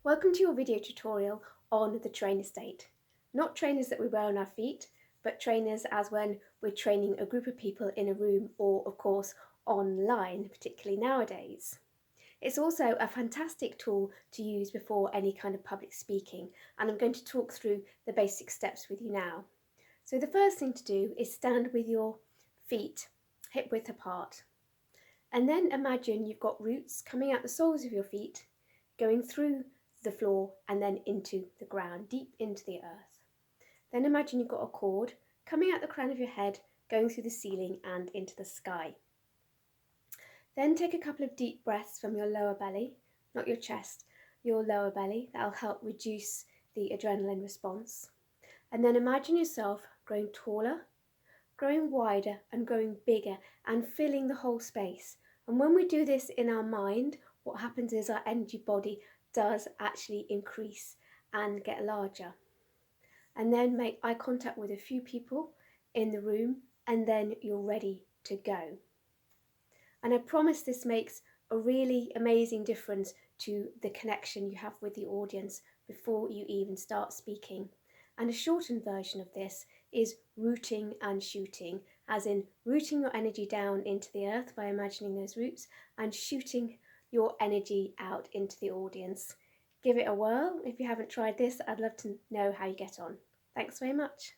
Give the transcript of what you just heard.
Welcome to your video tutorial on the trainer state. Not trainers that we wear on our feet, but trainers as when we're training a group of people in a room or, of course, online, particularly nowadays. It's also a fantastic tool to use before any kind of public speaking, and I'm going to talk through the basic steps with you now. So the first thing to do is stand with your feet hip width apart. And then imagine you've got roots coming out the soles of your feet, going through the floor and then into the ground, deep into the earth. Then imagine you've got a cord coming out the crown of your head, going through the ceiling and into the sky. Then take a couple of deep breaths from your lower belly, not your chest, your lower belly. That'll help reduce the adrenaline response. And then imagine yourself growing taller, growing wider and growing bigger and filling the whole space. And when we do this in our mind, what happens is our energy body does actually increase and get larger. And then make eye contact with a few people in the room and then you're ready to go. And I promise this makes a really amazing difference to the connection you have with the audience before you even start speaking. And a shortened version of this is rooting and shooting, as in rooting your energy down into the earth by imagining those roots and shooting your energy out into the audience. Give it a whirl. If you haven't tried this, I'd love to know how you get on. Thanks very much.